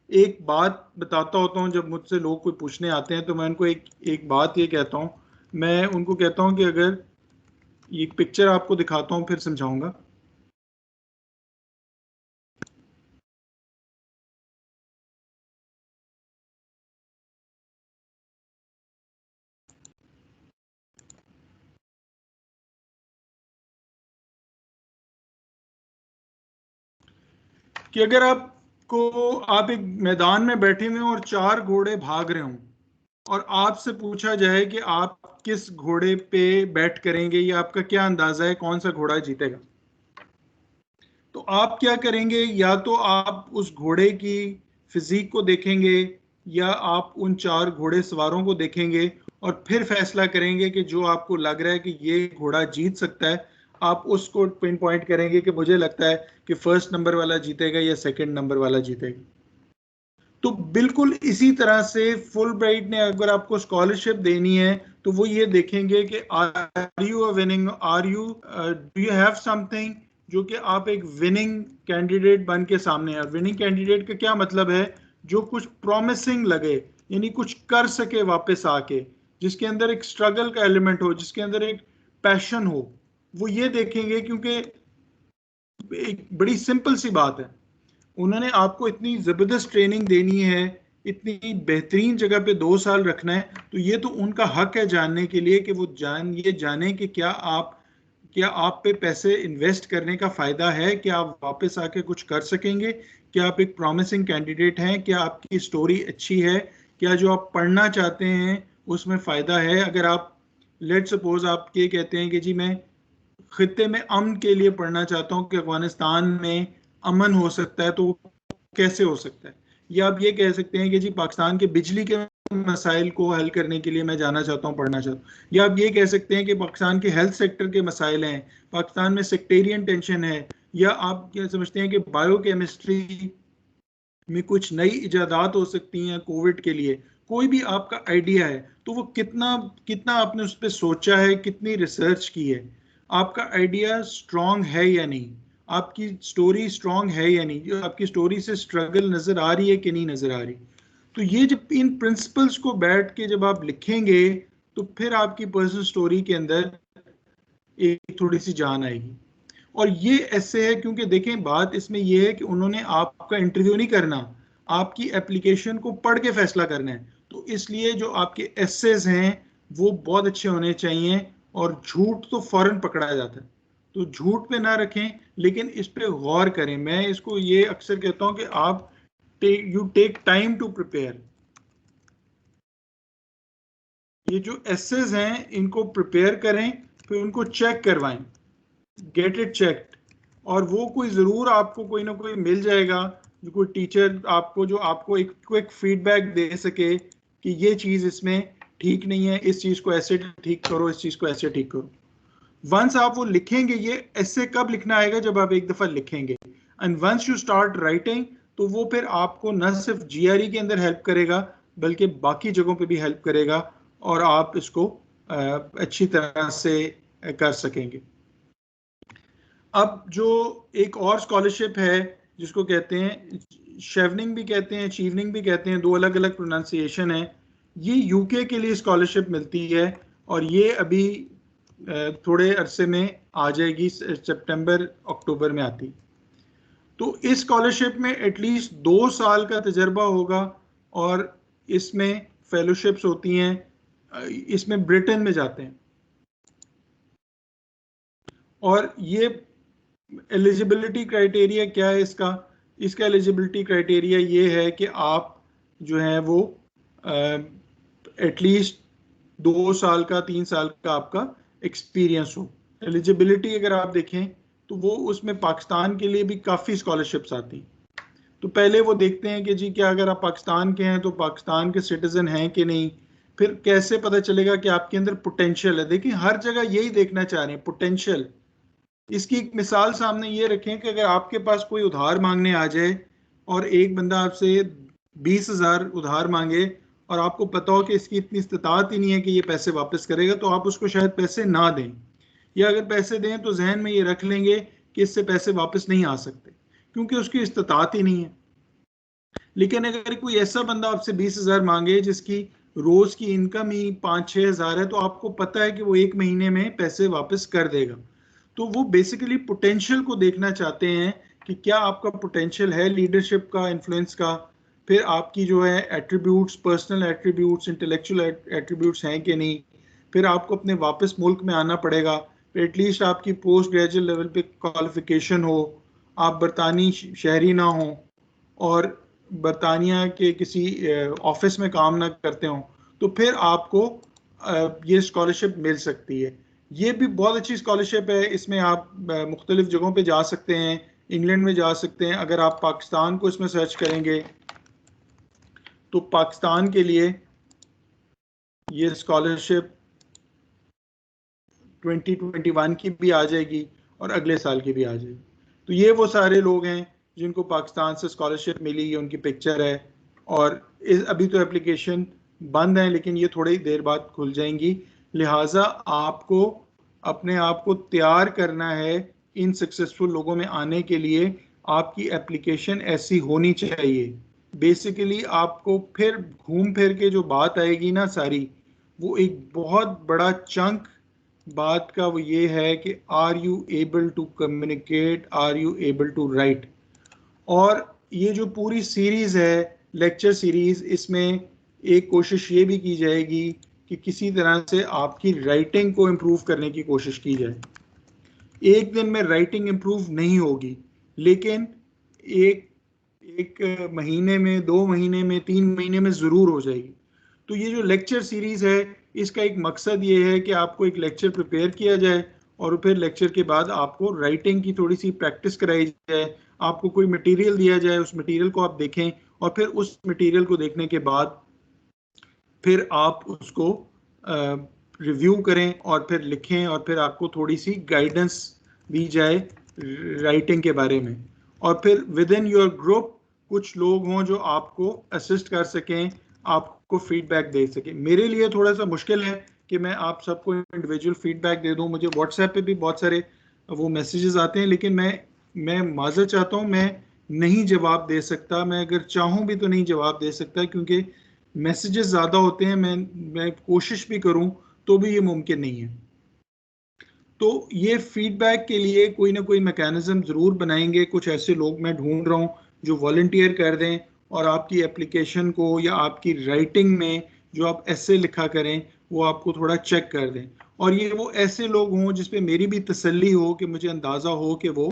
एक बात बताता होता हूँ। जब मुझसे लोग कोई पूछने आते हैं तो मैं उनको एक एक बात ये कहता हूँ। मैं उनको कहता हूँ कि अगर ये पिक्चर आपको दिखाता हूँ फिर समझाऊंगा। कि अगर आप एक मैदान में बैठे हुए और चार घोड़े भाग रहे हों और आपसे पूछा जाए कि आप किस घोड़े पे बैट करेंगे या आपका क्या अंदाजा है कौन सा घोड़ा जीतेगा, तो आप क्या करेंगे? या तो आप उस घोड़े की फिजिक को देखेंगे या आप उन चार घोड़े सवारों को देखेंगे और फिर फैसला करेंगे कि जो आपको लग रहा है कि ये घोड़ा जीत सकता है, आप उसको पिन पॉइंट करेंगे कि मुझे लगता है कि फर्स्ट नंबर वाला जीतेगा या सेकंड नंबर वाला जीतेगा। तो बिल्कुल इसी तरह से फुल ब्राइट ने अगर आपको स्कॉलरशिप देनी है तो वो ये देखेंगे कि are you a winning, are you do you have something जो कि आप एक विनिंग कैंडिडेट बन के सामने है। विनिंग कैंडिडेट का क्या मतलब है? जो कुछ प्रॉमिसिंग लगे, यानी कुछ कर सके वापस आके, जिसके अंदर एक स्ट्रगल का एलिमेंट हो, जिसके अंदर एक पैशन हो, वो ये देखेंगे। क्योंकि एक बड़ी सिंपल सी बात है, उन्होंने आपको इतनी जबरदस्त ट्रेनिंग देनी है, इतनी बेहतरीन जगह पे 2 साल रखना है, तो ये तो उनका हक है जानने के लिए कि वो ये जाने कि क्या आप पे पैसे इन्वेस्ट करने का फायदा है, क्या आप वापस आके कुछ कर सकेंगे, क्या आप एक प्रॉमिसिंग कैंडिडेट हैं, क्या आपकी स्टोरी अच्छी है, क्या जो आप पढ़ना चाहते हैं उसमें फायदा है। अगर आप लेट सपोज आप ये कहते हैं कि जी मैं खित्ते में अमन के लिए पढ़ना चाहता हूँ कि अफगानिस्तान में अमन हो सकता है, तो वो कैसे हो सकता है। या आप ये कह सकते हैं कि जी पाकिस्तान के बिजली के मसाइल को हल करने के लिए मैं जाना चाहता हूँ, पढ़ना चाहता हूँ। या आप ये कह सकते हैं कि पाकिस्तान के हेल्थ सेक्टर के मसाइल हैं, पाकिस्तान में सेक्टेरियन टेंशन है। या आप क्या समझते हैं कि बायोकेमिस्ट्री में कुछ नई इजादात हो सकती हैं कोविड के लिए। कोई भी आपका आइडिया है तो वो कितना कितना आपने उस पर सोचा है, कितनी रिसर्च की है, आपका आइडिया स्ट्रांग है या नहीं, आपकी स्टोरी स्ट्रांग है या नहीं, जो आपकी स्टोरी से स्ट्रगल नजर आ रही है कि नहीं नजर आ रही। तो ये जब इन प्रिंसिपल्स को बैठ के जब आप लिखेंगे तो फिर आपकी पर्सनल स्टोरी के अंदर एक थोड़ी सी जान आएगी। और ये ऐसे है क्योंकि देखें बात इसमें ये है कि उन्होंने आपका इंटरव्यू नहीं करना, आपकी एप्लीकेशन को पढ़ के फैसला करना है। तो इसलिए जो आपके एसेज हैं वो बहुत अच्छे होने चाहिए। और झूठ तो फौरन पकड़ा जाता है, तो झूठ पे ना रखें, लेकिन इस पे गौर करें। मैं इसको ये अक्सर कहता हूं कि आप you take time to prepare. ये जो एसेज हैं इनको प्रिपेयर करें, फिर उनको चेक करवाएं, गेट इट चेक्ड। और वो कोई ज़रूर आपको कोई ना कोई मिल जाएगा, जो कोई टीचर आपको जो आपको एक क्विक फीडबैक दे सके कि ये चीज़ इसमें ठीक नहीं है, इस चीज़ को ऐसे ठीक करो, इस चीज़ को ऐसे ठीक करो। वंस आप वो लिखेंगे, ये ऐसे कब लिखना आएगा, जब आप एक दफ़ा लिखेंगे। And once you start writing, तो वो फिर आपको न सिर्फ जीआरई के अंदर हेल्प करेगा बल्कि बाकी जगहों पे भी हेल्प करेगा, और आप इसको अच्छी तरह से कर सकेंगे। अब जो एक और स्कॉलरशिप है जिसको कहते हैं शेवनिंग भी कहते हैं, अचीवनिंग भी कहते हैं, दो अलग अलग प्रोनाउंसिएशन है। ये यूके के लिए स्कॉलरशिप मिलती है और ये अभी थोड़े अरसे में आ जाएगी, सितंबर अक्टूबर में आती। तो इस स्कॉलरशिप में एटलीस्ट 2 साल का तजर्बा होगा और इसमें फेलोशिप्स होती हैं, इसमें ब्रिटेन में जाते हैं। और ये एलिजिबिलिटी क्राइटेरिया क्या है इसका एलिजिबिलिटी क्राइटेरिया ये है कि आप जो है वो एटलीस्ट 2 साल का 3 साल का आपका एक्सपीरियंस हो। एलिजिबिलिटी अगर आप देखें तो वो उसमें पाकिस्तान के लिए भी काफ़ी स्कॉलरशिप्स आती। तो पहले वो देखते हैं कि जी क्या अगर आप पाकिस्तान के हैं तो पाकिस्तान के सिटीजन हैं कि नहीं। फिर कैसे पता चलेगा कि आपके अंदर पोटेंशियल है। देखिए हर जगह यही देखना चाह रहे हैं, पोटेंशियल। इसकी एक मिसाल सामने ये रखें कि अगर आपके पास कोई उधार मांगने आ जाए और एक बंदा आपसे 20,000 उधार मांगे और आपको पता हो कि इसकी इतनी इस्तात ही नहीं है कि ये पैसे वापस करेगा, तो आप उसको शायद पैसे ना दें, या अगर पैसे दें तो जहन में ये रख लेंगे कि इससे पैसे वापस नहीं आ सकते क्योंकि उसकी इस्तात ही नहीं है। लेकिन अगर कोई ऐसा बंदा आपसे 20,000 मांगे जिसकी रोज की इनकम ही 5-6 हज़ार है, तो आपको पता है कि वो 1 महीने में पैसे वापस कर देगा। तो वो बेसिकली पोटेंशियल को देखना चाहते हैं कि क्या आपका पोटेंशियल है लीडरशिप का, इन्फ्लुएंस का। फिर आपकी जो है attributes, personal attributes, intellectual attributes हैं कि नहीं। फिर आपको अपने वापस मुल्क में आना पड़ेगा, फिर एटलीस्ट आपकी पोस्ट ग्रेजुएट लेवल पे क्वालिफिकेशन हो, आप बरतानी शहरी ना हो और बरतानिया के किसी ऑफिस में काम ना करते हो, तो फिर आपको ये स्कॉलरशिप मिल सकती है। ये भी बहुत अच्छी स्कॉलरशिप है। इसमें आप मुख्तलिफ जगहों पे जा सकते हैं, इंग्लैंड में जा सकते हैं। अगर आप पाकिस्तान को इसमें सर्च करेंगे तो पाकिस्तान के लिए ये स्कॉलरशिप 2021 की भी आ जाएगी और अगले साल की भी आ जाएगी। तो ये वो सारे लोग हैं जिनको पाकिस्तान से स्कॉलरशिप मिली, ये उनकी पिक्चर है। और अभी तो एप्लीकेशन बंद है लेकिन ये थोड़ी देर बाद खुल जाएंगी। लिहाजा आपको अपने आप को तैयार करना है इन सक्सेसफुल लोगों में आने के लिए। आपकी एप्लीकेशन ऐसी होनी चाहिए। बेसिकली आपको फिर घूम फिर के जो बात आएगी ना सारी, वो एक बहुत बड़ा चंक बात का वो ये है कि are you able to communicate, are you able to write. और ये जो पूरी सीरीज है, लेक्चर सीरीज, इसमें एक कोशिश ये भी की जाएगी कि किसी तरह से आपकी राइटिंग को इम्प्रूव करने की कोशिश की जाए। एक दिन में राइटिंग इम्प्रूव नहीं होगी, लेकिन एक एक महीने में, 2 महीने में, 3 महीने में ज़रूर हो जाएगी। तो ये जो लेक्चर सीरीज है, इसका एक मकसद ये है कि आपको एक लेक्चर प्रिपेयर किया जाए और फिर लेक्चर के बाद आपको राइटिंग की थोड़ी सी प्रैक्टिस कराई जाए। आपको कोई मटेरियल दिया जाए, उस मटेरियल को आप देखें और फिर उस मटेरियल को देखने के बाद फिर आप उसको रिव्यू करें और फिर लिखें और फिर आपको थोड़ी सी गाइडेंस दी जाए राइटिंग के बारे में। और फिर विद इन योर ग्रुप कुछ लोग हों जो आपको असिस्ट कर सकें, आपको फीडबैक दे सकें। मेरे लिए थोड़ा सा मुश्किल है कि मैं आप सबको इंडिविजुअल फीडबैक दे दूं। मुझे व्हाट्सएप पे भी बहुत सारे वो मैसेजेस आते हैं, लेकिन मैं माजर चाहता हूं, मैं नहीं जवाब दे सकता। मैं अगर चाहूं भी तो नहीं जवाब दे सकता क्योंकि मैसेजेस ज़्यादा होते हैं। मैं कोशिश भी करूं तो भी ये मुमकिन नहीं है। तो ये फीडबैक के लिए कोई ना कोई मैकेनिज्म ज़रूर बनाएंगे। कुछ ऐसे लोग मैं ढूंढ रहा हूँ जो वॉलंटियर कर दें और आपकी एप्लीकेशन को या आपकी राइटिंग में जो आप ऐसे लिखा करें वो आपको थोड़ा चेक कर दें। और ये वो ऐसे लोग हों जिस पे मेरी भी तसल्ली हो कि मुझे अंदाज़ा हो कि वो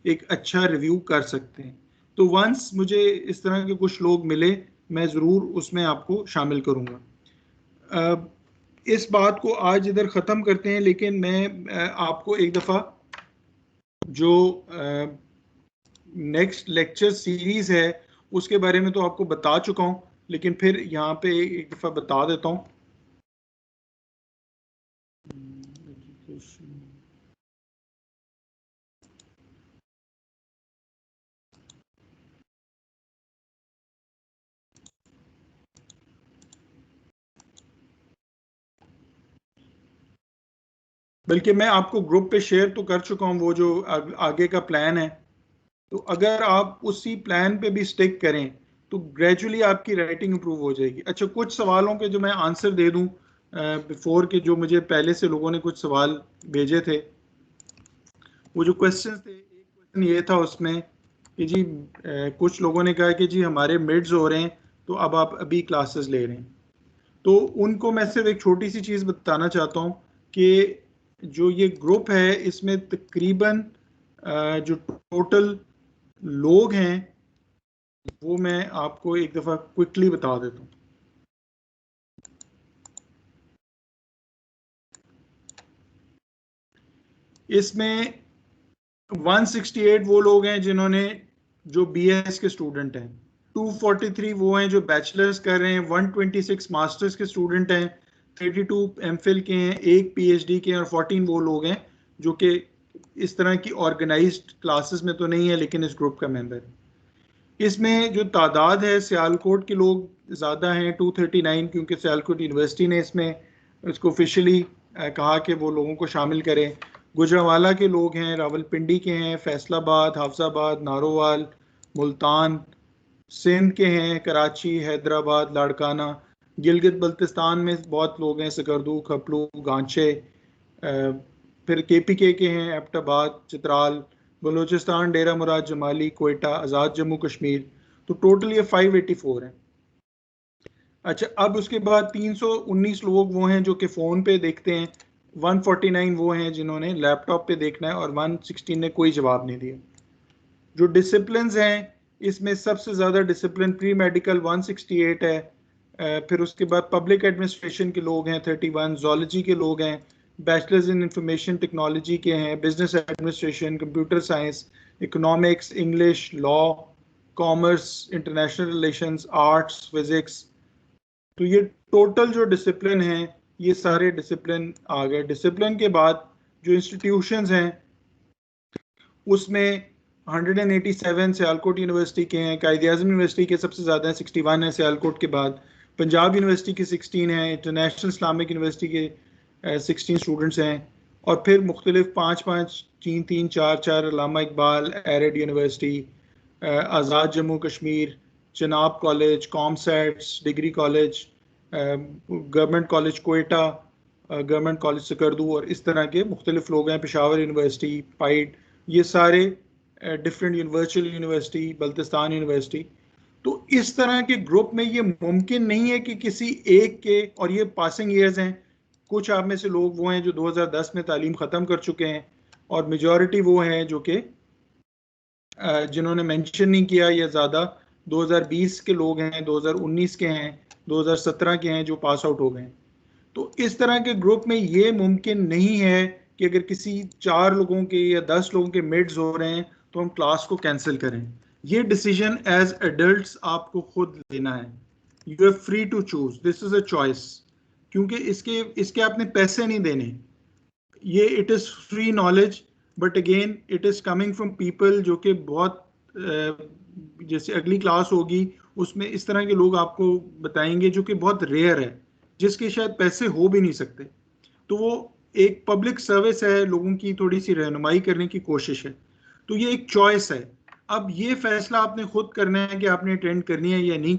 एक अच्छा रिव्यू कर सकते हैं। तो वंस मुझे इस तरह के कुछ लोग मिले, मैं ज़रूर उसमें आपको शामिल करूँगा। इस बात को आज इधर ख़त्म करते हैं, लेकिन मैं आपको एक दफ़ा जो नेक्स्ट लेक्चर सीरीज है उसके बारे में तो आपको बता चुका हूं, लेकिन फिर यहाँ पे एक दफा बता देता हूँ। बल्कि मैं आपको ग्रुप पे शेयर तो कर चुका हूँ वो जो आगे का प्लान है। तो अगर आप उसी प्लान पे भी स्टिक करें तो ग्रेजुअली आपकी राइटिंग इंप्रूव हो जाएगी। अच्छा, कुछ सवालों के जो मैं आंसर दे दूं बिफोर के, जो मुझे पहले से लोगों ने कुछ सवाल भेजे थे। वो जो क्वेश्चन थे, एक क्वेश्चन ये था उसमें कि जी कुछ लोगों ने कहा कि जी हमारे मिड्स हो रहे हैं तो अब आप अभी क्लासेस ले रहे हैं। तो उनको मैं सिर्फ एक छोटी सी चीज़ बताना चाहता हूँ कि जो ये ग्रुप है इसमें तकरीबन जो टोटल लोग हैं वो मैं आपको एक दफ़ा क्विकली बता देता हूँ। इसमें 168 वो लोग हैं जिन्होंने जो बीएस के स्टूडेंट हैं, 243 वो हैं जो बैचलर्स कर रहे हैं, 126 मास्टर्स के स्टूडेंट हैं, 32 एमफिल के हैं, एक पीएचडी के हैं, और 14 वो लोग हैं जो कि इस तरह की ऑर्गेनाइज्ड क्लासेस में तो नहीं है लेकिन इस ग्रुप का मेंबर है। इसमें जो तादाद है, सियालकोट के लोग ज़्यादा हैं 239, क्योंकि सियालकोट यूनिवर्सिटी ने इसमें इसको ऑफिशियली कहा कि वो लोगों को शामिल करें। गुजरांवाला के लोग हैं, रावलपिंडी के हैं, फैसलाबाद, हाफजाबाद, नारोवाल, मुल्तान, सिंध के हैं, कराची, हैदराबाद, लाड़काना, गिलगित बल्तिस्तान में बहुत लोग हैं, सकरदू, खपलू, गांचे, फिर केपीके के हैं, एबटाबाद, चित्राल, बलूचिस्तान, डेरा मुराद जमाली, कोयटा, आज़ाद जम्मू कश्मीर। तो टोटल ये 584 हैं। अच्छा, अब उसके बाद 319 लोग वो हैं जो कि फ़ोन पे देखते हैं, 149 वो हैं जिन्होंने लैपटॉप पे देखना है, और 116 ने कोई जवाब नहीं दिया। जो डिसिप्लिन हैं इसमें सबसे ज़्यादा डिसिप्लिन प्री मेडिकल 168 है, फिर उसके बाद पब्लिक एडमिनिस्ट्रेशन के लोग हैं 31, जोलॉजी के लोग हैं, बैचलर्स इन इंफॉर्मेशन टेक्नोलॉजी के हैं, business administration, computer science, economics, English, law, commerce, international relations, arts, physics. तो ये टोटल जो डिसिप्लिन हैं ये सारे डिसिप्लिन आ गए। डिसिप्लिन के बाद जो इंस्टीट्यूशंस हैं उसमें 187 सियालकोट यूनिवर्सिटी के हैं, कायद आज़म यूनिवर्सिटी के सबसे ज़्यादा हैं, 61 है सियालकोट के बाद, पंजाब यूनिवर्सिटी के 16 हैं, इंटरनेशनल इस्लामिक यूनिवर्सिटी के 16 स्टूडेंट्स हैं, और फिर मुख्तलिफ 5-5, 3-3, 4-4, Allama Iqbal, arid university, Azad Jammu Kashmir, Chenab college, COMSATS, degree college, government college Quetta, government college Skardu, और इस तरह के मुख्तलिफ लोग हैं, पेशावर यूनिवर्सिटी, पाइड, ये सारे different virtual university, Baltistan university. तो इस तरह के ग्रुप में ये मुमकिन नहीं है कि किसी एक के, और ये पासिंग ईयर्स हैं, कुछ आप में से लोग वो हैं जो 2010 में तालीम ख़त्म कर चुके हैं, और मेजॉरिटी वो हैं जो कि जिन्होंने मेंशन नहीं किया, या ज़्यादा 2020 के लोग हैं, 2019 के हैं, 2017 के हैं जो पास आउट हो गए हैं। तो इस तरह के ग्रुप में ये मुमकिन नहीं है कि अगर किसी 4 लोगों के या 10 लोगों के मिड्स हो रहे हैं तो हम क्लास को कैंसिल करें। ये डिसीजन एज एडल्ट्स आपको खुद लेना है। You are free to choose, this is a choice, क्योंकि इसके इसके आपने पैसे नहीं देने। ये it is free knowledge, but again it is coming from people जो कि बहुत जैसे अगली क्लास होगी उसमें इस तरह के लोग आपको बताएंगे जो कि बहुत रेयर है, जिसके शायद पैसे हो भी नहीं सकते। तो वो एक पब्लिक सर्विस है, लोगों की थोड़ी सी रहनुमाई करने की कोशिश है। तो ये एक चॉइस है। अब ये फैसला आपने खुद करना है कि आपने अटेंड करनी है या नहीं